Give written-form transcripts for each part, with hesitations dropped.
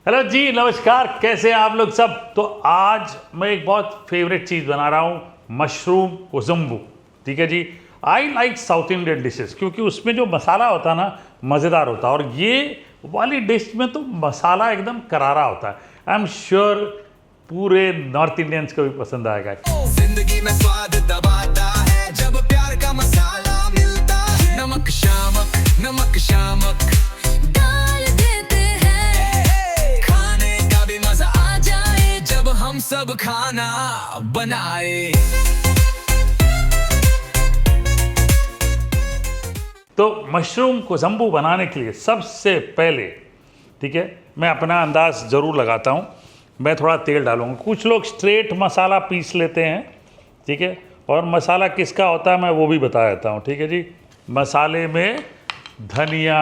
Hello जी, नमस्कार। कैसे हैं आप लोग सब। तो आज मैं एक बहुत फेवरेट चीज़ बना रहा हूँ, मशरूम कोज़ुम्बू। ठीक है जी। I like South Indian dishes क्योंकि उसमें जो मसाला होता है ना, मज़ेदार होता है। और ये वाली डिश में तो मसाला एकदम करारा होता है। आई एम श्योर पूरे नॉर्थ इंडियंस को भी पसंद आएगा। जिंदगी में स्वाद दबाता है जब प्यार का मसाला मिलता है। नमक शामक, नमक शामक डाल देते हैं, खाने का भी मजा आ जाए जब हम सब खाना बनाए। तो मशरूम कोज़ुम्बू बनाने के लिए सबसे पहले, ठीक है, मैं अपना अंदाज ज़रूर लगाता हूँ। मैं थोड़ा तेल डालूंगा। कुछ लोग स्ट्रेट मसाला पीस लेते हैं, ठीक है, और मसाला किसका होता है मैं वो भी बता देता हूँ। ठीक है जी। मसाले में धनिया,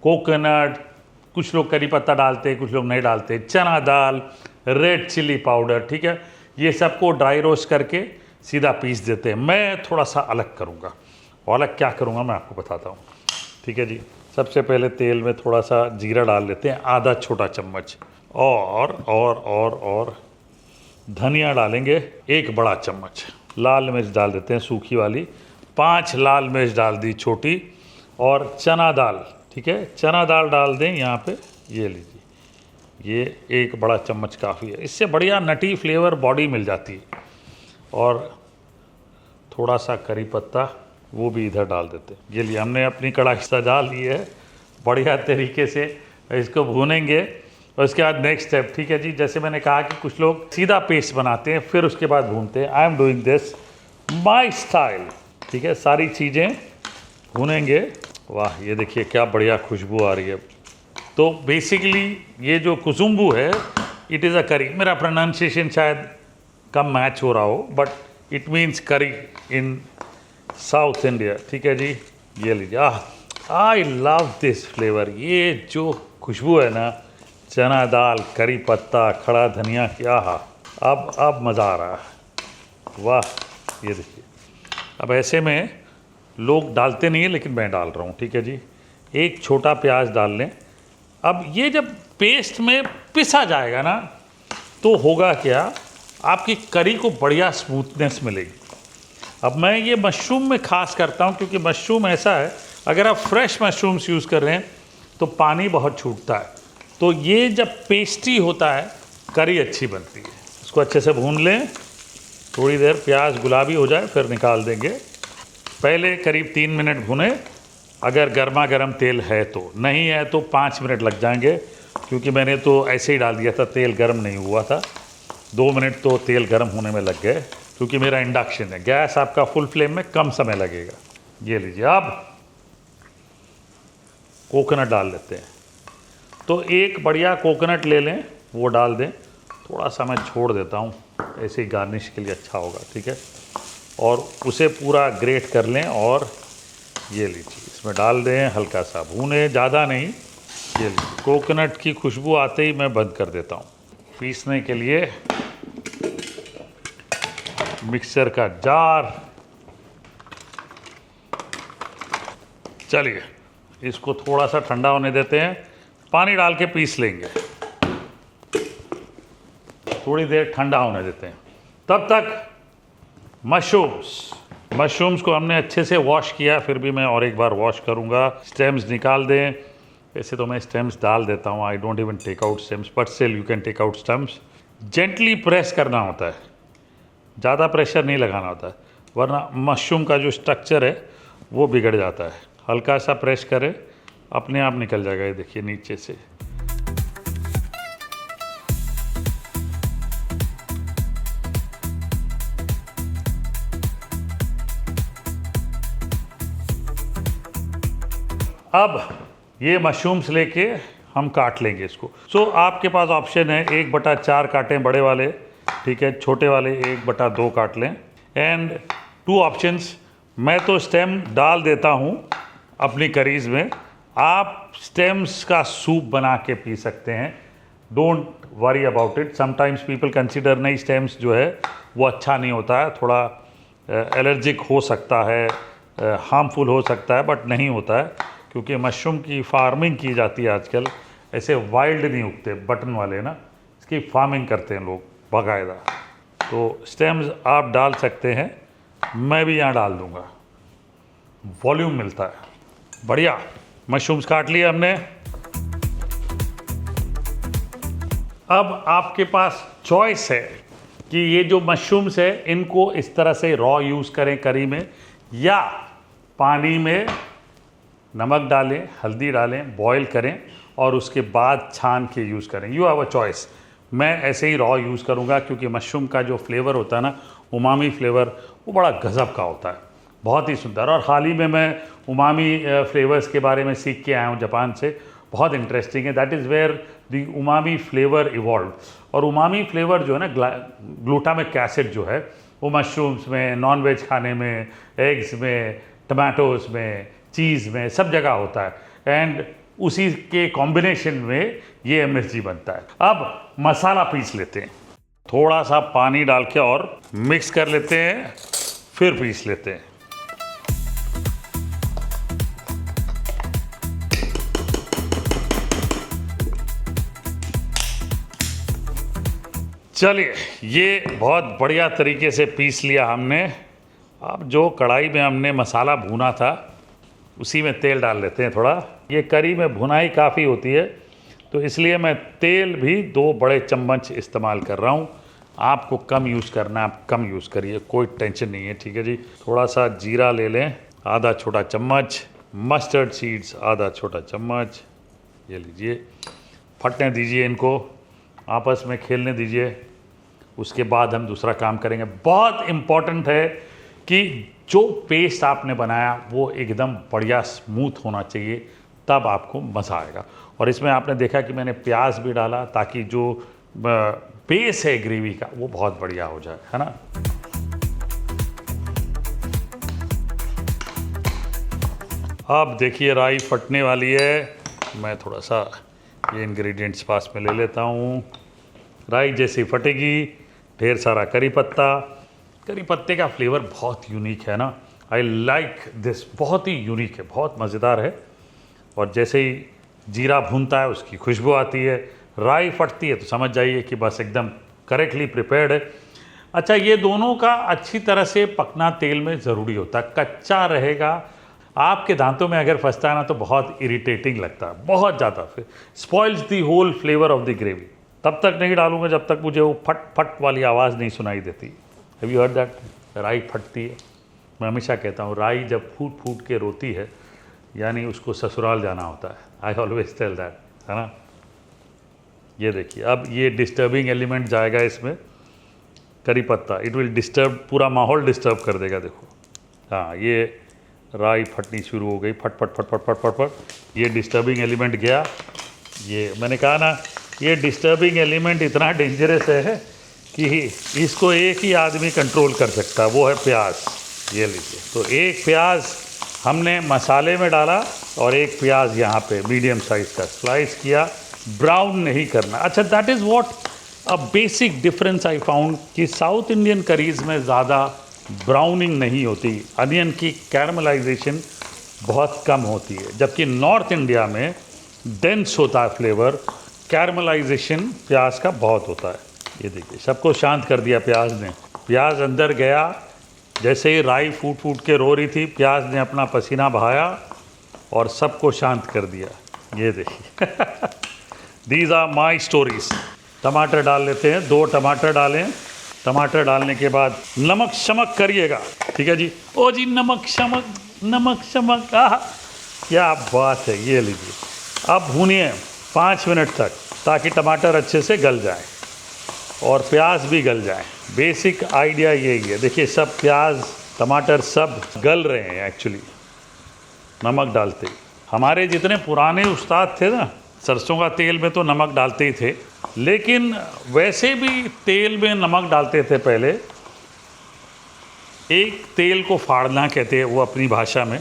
कोकोनट, कुछ लोग करी पत्ता डालते हैं, कुछ लोग नहीं डालते, चना दाल, रेड चिली पाउडर, ठीक है, ये सबको ड्राई रोस्ट करके सीधा पीस देते हैं। मैं थोड़ा सा अलग करूँगा, और अलग क्या करूँगा मैं आपको बताता हूँ। ठीक है जी। सबसे पहले तेल में थोड़ा सा जीरा डाल लेते हैं, आधा छोटा चम्मच, और धनिया डालेंगे 1 बड़ा चम्मच। लाल मिर्च डाल देते हैं सूखी वाली, 5 लाल मिर्च डाल दी छोटी, और चना दाल, ठीक है, चना दाल डाल दें यहाँ पे, ये लीजिए, ये 1 बड़ा चम्मच काफ़ी है। इससे बढ़िया नटी फ्लेवर बॉडी मिल जाती है। और थोड़ा सा करी पत्ता वो भी इधर डाल देते हैं। ये लिए हमने अपनी कढ़ाई सजा ली है बढ़िया तरीके से। इसको भूनेंगे और उसके बाद नेक्स्ट स्टेप, ठीक है जी, जैसे मैंने कहा कि कुछ लोग सीधा पेस्ट बनाते हैं फिर उसके बाद भूनते हैं। I am doing this my style. ठीक है, सारी चीज़ें भूनेंगे। वाह, ये देखिए क्या बढ़िया खुशबू आ रही है। तो बेसिकली ये जो कोज़ुम्बू है, इट इज़ अ करी। मेरा प्रोनाउंसिएशन शायद कम मैच हो रहा हो, बट इट मीन्स करी इन साउथ इंडिया। ठीक है जी। ये लीजिए, आई लव दिस फ्लेवर। ये जो खुशबू है ना, चना दाल, करी पत्ता, खड़ा धनिया, क्या अब मज़ा आ रहा है। वाह, ये देखिए। अब ऐसे में लोग डालते नहीं है लेकिन मैं डाल रहा हूँ। ठीक है जी। 1 छोटा प्याज डाल लें। अब ये जब पेस्ट में पिसा जाएगा ना, तो होगा क्या, आपकी करी को बढ़िया स्मूथनेस मिलेगी। अब मैं ये मशरूम में ख़ास करता हूँ क्योंकि मशरूम ऐसा है, अगर आप फ्रेश मशरूम्स यूज़ कर रहे हैं तो पानी बहुत छूटता है। तो ये जब पेस्टी होता है, करी अच्छी बनती है। इसको अच्छे से भून लें, थोड़ी देर प्याज गुलाबी हो जाए फिर निकाल देंगे। पहले करीब 3 मिनट भुने, अगर गर्मा गर्म तेल है तो। नहीं है तो 5 मिनट लग जाएंगे, क्योंकि मैंने तो ऐसे ही डाल दिया था, तेल गर्म नहीं हुआ था। 2 मिनट तो तेल गर्म होने में लग गए, क्योंकि मेरा इंडक्शन है। गैस आपका फुल फ्लेम में कम समय लगेगा। ये लीजिए। अब कोकोनट डाल लेते हैं। तो 1 बढ़िया कोकोनट ले लें, वो डाल दें। थोड़ा सा मैं छोड़ देता हूँ, ऐसे ही गार्निश के लिए अच्छा होगा। ठीक है, और उसे पूरा ग्रेट कर लें, और ये लीजिए इसमें डाल दें, हल्का सा भूने, ज़्यादा नहीं। ये लीजिए, कोकोनट की खुशबू आते ही मैं बंद कर देता हूँ। पीसने के लिए मिक्सर का जार। चलिए, इसको थोड़ा सा ठंडा होने देते हैं, पानी डाल के पीस लेंगे। थोड़ी देर ठंडा होने देते हैं। तब तक मशरूम्स को हमने अच्छे से वॉश किया, फिर भी मैं और एक बार वॉश करूंगा। स्टेम्स निकाल दें। वैसे तो मैं स्टेम्स डाल देता हूँ, I don't even take out stems, but still you can take out stems. Gently press करना होता है, ज़्यादा प्रेशर नहीं लगाना होता है, वरना मशरूम का जो स्ट्रक्चर है वो बिगड़ जाता है। हल्का सा प्रेस करें, अपने आप निकल जाएगा। ये देखिए नीचे से। अब ये मशरूम्स लेके हम काट लेंगे इसको। सो आपके पास ऑप्शन है 1/4 काटें बड़े वाले, ठीक है, छोटे वाले 1/2 काट लें। एंड 2 ऑप्शंस, मैं तो स्टेम डाल देता हूँ अपनी करीज़ में। आप स्टेम्स का सूप बना के पी सकते हैं। Don't worry about it. Sometimes people consider नहीं, स्टेम्स जो है वो अच्छा नहीं होता है, थोड़ा एलर्जिक हो सकता है, हार्मफुल हो सकता है, बट नहीं होता है, क्योंकि मशरूम की फार्मिंग की जाती है आजकल ऐसे वाइल्ड नहीं उगते, बटन वाले ना, इसकी फार्मिंग करते हैं लोग बाकायदा। तो स्टेम्स आप डाल सकते हैं, मैं भी यहाँ डाल दूँगा, वॉल्यूम मिलता है। बढ़िया, मशरूम्स काट लिए हमने। अब आपके पास चॉइस है कि ये जो मशरूम्स है इनको इस तरह से रॉ यूज़ करें करी में, या पानी में नमक डालें, हल्दी डालें, बॉईल करें और उसके बाद छान के यूज़ करें। You have a choice. मैं ऐसे ही रॉ यूज़ करूँगा क्योंकि मशरूम का जो फ्लेवर होता है ना, उमामी फ्लेवर, वो बड़ा गज़ब का होता है, बहुत ही सुंदर। और हाल ही में मैं उमामी फ्लेवर्स के बारे में सीख के आया हूँ जापान से, बहुत इंटरेस्टिंग है। That is where the umami flavour evolve. और उमामी फ्लेवर जो है ना, ग्लूटामिक एसिड जो है, वो मशरूम्स में, नॉन वेज खाने में, एग्स में, टमाटोज में, चीज़ में, सब जगह होता है। एंड उसी के कॉम्बिनेशन में ये MSG बनता है। अब मसाला पीस लेते हैं, थोड़ा सा पानी डाल के और मिक्स कर लेते हैं, फिर पीस लेते हैं। चलिए, ये बहुत बढ़िया तरीके से पीस लिया हमने। अब जो कढ़ाई में हमने मसाला भुना था उसी में तेल डाल लेते हैं थोड़ा। ये करी में भुनाई काफ़ी होती है, तो इसलिए मैं तेल भी 2 बड़े चम्मच इस्तेमाल कर रहा हूँ। आपको कम यूज़ करना है, आप कम यूज़ करिए, कोई टेंशन नहीं है, ठीक है जी। थोड़ा सा जीरा ले लें, आधा छोटा चम्मच, मस्टर्ड सीड्स आधा छोटा चम्मच, ये लीजिए। फटने दीजिए इनको, आपस में खेलने दीजिए, उसके बाद हम दूसरा काम करेंगे। बहुत इम्पॉर्टेंट है कि जो पेस्ट आपने बनाया वो एकदम बढ़िया स्मूथ होना चाहिए, तब आपको मज़ा आएगा। और इसमें आपने देखा कि मैंने प्याज भी डाला ताकि जो बेस है ग्रेवी का वो बहुत बढ़िया हो जाए, है ना। अब देखिए राई फटने वाली है। मैं थोड़ा सा ये इंग्रेडिएंट्स पास में ले लेता हूँ। राई जैसे फटेगी, ढेर सारा करी पत्ता। करी पत्ते का फ्लेवर बहुत यूनिक है ना, आई लाइक दिस, बहुत ही यूनिक है, बहुत मज़ेदार है। और जैसे ही जीरा भूनता है उसकी खुशबू आती है, राई फटती है, तो समझ जाइए कि बस एकदम करेक्टली प्रिपेयर्ड है। अच्छा, ये दोनों का अच्छी तरह से पकना तेल में ज़रूरी होता है। कच्चा रहेगा, आपके दांतों में अगर फंसता है ना तो बहुत इरिटेटिंग लगता है, बहुत ज़्यादा, फिर spoils the whole flavour of the gravy. तब तक नहीं डालूंगा जब तक मुझे वो फट फट वाली आवाज़ नहीं सुनाई देती। Have you heard that? राई फटती है। मैं हमेशा कहता हूँ राई जब फूट फूट के रोती है यानी उसको ससुराल जाना होता है। आई ऑलवेज टेल दैट, है ना। ये देखिए, अब ये डिस्टर्बिंग एलिमेंट जाएगा इसमें, करी पत्ता, इट विल डिस्टर्ब, पूरा माहौल डिस्टर्ब कर देगा। देखो, हाँ, ये राई फटनी शुरू हो गई, फट फट फट फट फट फट फट। ये डिस्टर्बिंग एलिमेंट गया। ये मैंने कहा ना, ये डिस्टर्बिंग एलिमेंट इतना डेंजरस है कि इसको एक ही आदमी कंट्रोल कर सकता है, वो है प्याज। ये लीजिए, तो एक प्याज हमने मसाले में डाला और एक प्याज यहाँ पे मीडियम साइज़ का स्लाइस किया। ब्राउन नहीं करना। अच्छा, that is what a basic difference I found कि साउथ इंडियन करीज़ में ज़्यादा ब्राउनिंग नहीं होती, अनियन की कैरमलाइजेशन बहुत कम होती है, जबकि नॉर्थ इंडिया में डेंस होता है फ्लेवर, कैरमलाइजेशन प्याज का बहुत होता है। ये देखिए, सबको शांत कर दिया प्याज ने। प्याज अंदर गया, जैसे ही राई फूट फूट के रो रही थी, प्याज ने अपना पसीना बहाया और सबको शांत कर दिया। ये देखिए दीज आर माई स्टोरीज। टमाटर डाल लेते हैं, 2 टमाटर डालें। टमाटर डालने के बाद नमक शमक करिएगा, ठीक है जी। ओ जी, नमक शमक, नमक शमक, आह क्या बात है। ये लीजिए, अब भूनिए 5 मिनट तक ताकि टमाटर अच्छे से गल जाए और प्याज भी गल जाए। बेसिक आइडिया यही है। देखिए, सब प्याज टमाटर सब गल रहे हैं एक्चुअली नमक डालते ही। हमारे जितने पुराने उस्ताद थे ना, सरसों का तेल में तो नमक डालते ही थे, लेकिन वैसे भी तेल में नमक डालते थे पहले। एक तेल को फाड़ना कहते हैं वो अपनी भाषा में,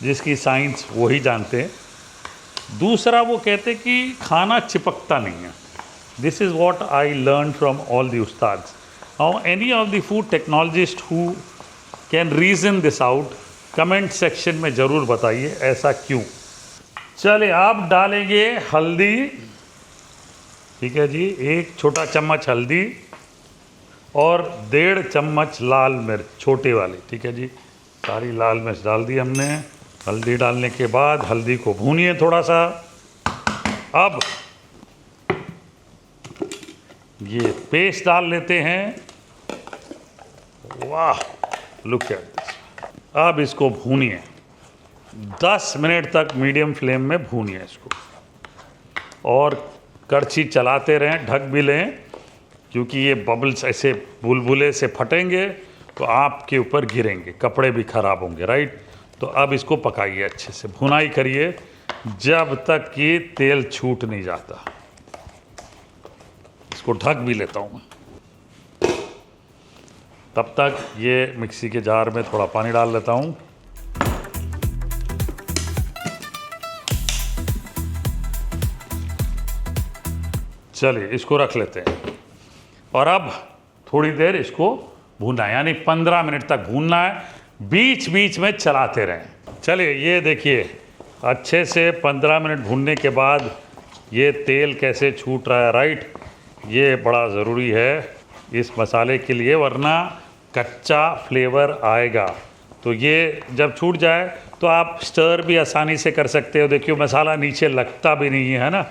जिसकी साइंस वही जानते हैं। दूसरा वो कहते कि खाना चिपकता नहीं है। This is what I learn from all the उस्ताद्स। Now any of the food technologist who can reason this out, comment section में ज़रूर बताइए ऐसा क्यों। चलिए अब डालेंगे हल्दी, ठीक है जी, 1 छोटा चम्मच हल्दी और 1.5 चम्मच लाल मिर्च छोटे वाली, ठीक है जी। सारी लाल मिर्च डाल दी हमने। हल्दी डालने के बाद हल्दी को भूनिए थोड़ा सा। अब ये पेस्ट डाल लेते हैं। वाह, लुक एट दिस। अब इसको भूनिए 10 मिनट तक मीडियम फ्लेम में भूनिए इसको, और कड़छी चलाते रहें, ढक भी लें, क्योंकि ये बबल्स ऐसे बुलबुले से फटेंगे तो आपके ऊपर गिरेंगे, कपड़े भी ख़राब होंगे, राइट। तो अब इसको पकाइए, अच्छे से भुनाई करिए जब तक कि तेल छूट नहीं जाता। इसको ढक भी लेता हूँ मैं। तब तक ये मिक्सी के जार में थोड़ा पानी डाल लेता हूँ। चलिए इसको रख लेते हैं, और अब थोड़ी देर इसको भूनना है, यानी 15 मिनट तक भूनना है, बीच बीच में चलाते रहें। चलिए ये देखिए, अच्छे से 15 मिनट भूनने के बाद ये तेल कैसे छूट रहा है, राइट। ये बड़ा ज़रूरी है इस मसाले के लिए, वरना कच्चा फ्लेवर आएगा। तो ये जब छूट जाए तो आप स्टर भी आसानी से कर सकते हो। देखिए मसाला नीचे लगता भी नहीं है ना,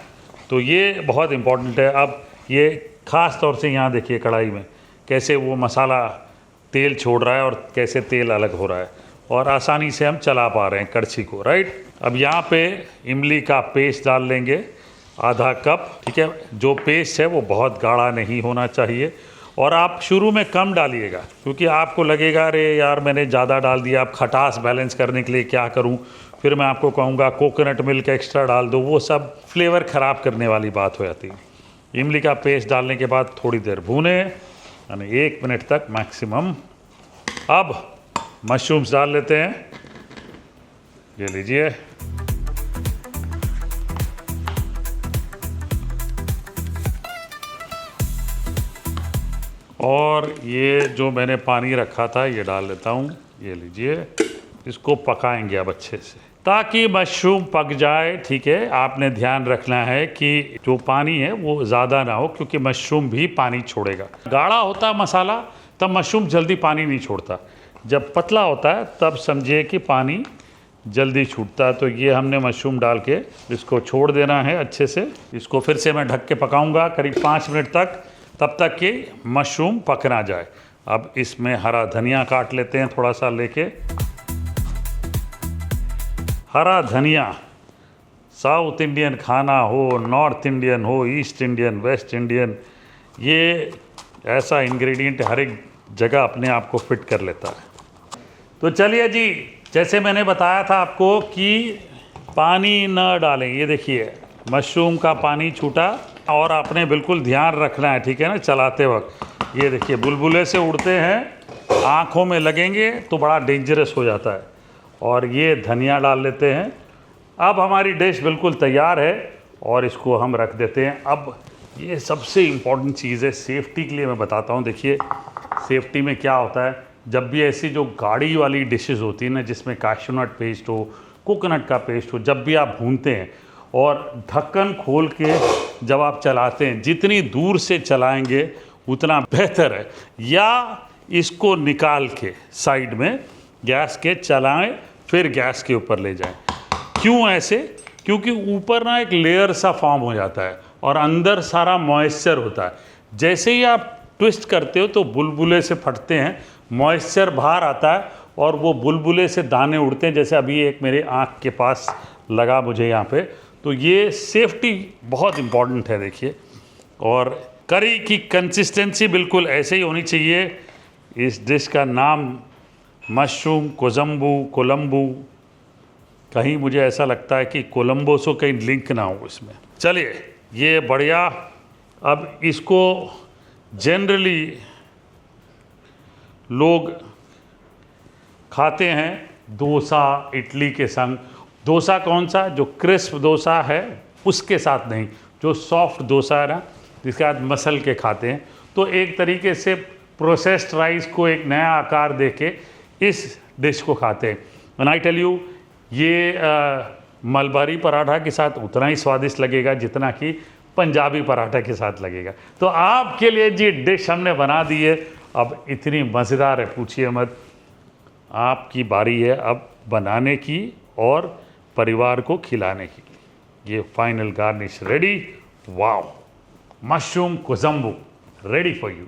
तो ये बहुत इम्पोर्टेंट है। अब ये ख़ास तौर से यहाँ देखिए कढ़ाई में कैसे वो मसाला तेल छोड़ रहा है और कैसे तेल अलग हो रहा है, और आसानी से हम चला पा रहे हैं कड़छी को, राइट। अब यहाँ पे इमली का पेस्ट डाल लेंगे, आधा कप, ठीक है। जो पेस्ट है वो बहुत गाढ़ा नहीं होना चाहिए, और आप शुरू में कम डालिएगा, क्योंकि आपको लगेगा अरे यार मैंने ज़्यादा डाल दिया, अब खटास बैलेंस करने के लिए क्या करूं, फिर मैं आपको कहूँगा कोकोनट मिल्क एक्स्ट्रा डाल दो, वो सब फ्लेवर ख़राब करने वाली बात हो जाती है। इमली का पेस्ट डालने के बाद थोड़ी देर भूने, यानी 1 मिनट तक मैक्सिमम। अब मशरूम्स डाल लेते हैं, ये लीजिए। और ये जो मैंने पानी रखा था ये डाल लेता हूँ, ये लीजिए। इसको पकाएंगे अब अच्छे से, ताकि मशरूम पक जाए, ठीक है। आपने ध्यान रखना है कि जो पानी है वो ज़्यादा ना हो, क्योंकि मशरूम भी पानी छोड़ेगा। गाढ़ा होता है मसाला तब मशरूम जल्दी पानी नहीं छोड़ता, जब पतला होता है तब समझिए कि पानी जल्दी छूटता है। तो ये हमने मशरूम डाल के इसको छोड़ देना है अच्छे से। इसको फिर से मैं ढक के पकाऊंगा करीब 5 मिनट तक, तब तक कि मशरूम पक ना जाए। अब इसमें हरा धनिया काट लेते हैं थोड़ा सा लेके। हरा धनिया साउथ इंडियन खाना हो, नॉर्थ इंडियन हो, ईस्ट इंडियन, वेस्ट इंडियन, ये ऐसा इंग्रेडिएंट हर एक जगह अपने आप को फिट कर लेता है। तो चलिए जी, जैसे मैंने बताया था आपको कि पानी न डालें, ये देखिए मशरूम का पानी छूटा, और आपने बिल्कुल ध्यान रखना है, ठीक है ना, चलाते वक्त। ये देखिए बुलबुले से उड़ते हैं, आँखों में लगेंगे तो बड़ा डेंजरस हो जाता है। और ये धनिया डाल लेते हैं। अब हमारी डिश बिल्कुल तैयार है, और इसको हम रख देते हैं। अब ये सबसे इम्पॉर्टेंट चीज़ है, सेफ्टी के लिए मैं बताता हूँ। देखिए सेफ्टी में क्या होता है, जब भी ऐसी जो गाढ़ी वाली डिशेस होती है ना, जिसमें कैश्यू नट पेस्ट हो, कोकोनट का पेस्ट हो, जब भी आप भूनते हैं और ढक्कन खोल के जब आप चलाते हैं, जितनी दूर से चलाएंगे उतना बेहतर है। या इसको निकाल के साइड में गैस के चलाएं, फिर गैस के ऊपर ले जाएं। क्यों ऐसे? क्योंकि ऊपर ना एक लेयर सा फॉर्म हो जाता है और अंदर सारा मॉइस्चर होता है। जैसे ही आप ट्विस्ट करते हो तो बुलबुले से फटते हैं, मॉइस्चर बाहर आता है और वो बुलबुले से दाने उड़ते हैं, जैसे अभी एक मेरे आँख के पास लगा मुझे यहाँ पे। तो ये सेफ्टी बहुत इम्पॉर्टेंट है, देखिए। और करी की कंसिस्टेंसी बिल्कुल ऐसे ही होनी चाहिए। इस डिश का नाम मशरूम कोलंबो, कहीं मुझे ऐसा लगता है कि कोलंबो से कहीं लिंक ना हो इसमें। चलिए ये बढ़िया। अब इसको जनरली लोग खाते हैं डोसा, इडली के संग। डोसा कौन सा? जो क्रिस्प डोसा है उसके साथ नहीं, जो सॉफ्ट डोसा है ना, जिसके साथ मसल के खाते हैं। तो एक तरीके से प्रोसेस्ड राइस को एक नया आकार देके इस डिश को खाते हैं। एंड आई टेल यू, ये मलबारी पराठा के साथ उतना ही स्वादिष्ट लगेगा जितना कि पंजाबी पराठा के साथ लगेगा। तो आपके लिए जी डिश हमने बना दी है, अब इतनी मज़ेदार है पूछिए मत। आपकी बारी है अब बनाने की और परिवार को खिलाने की। ये final garnish ready. Wow, mushroom kozhambu ready for you.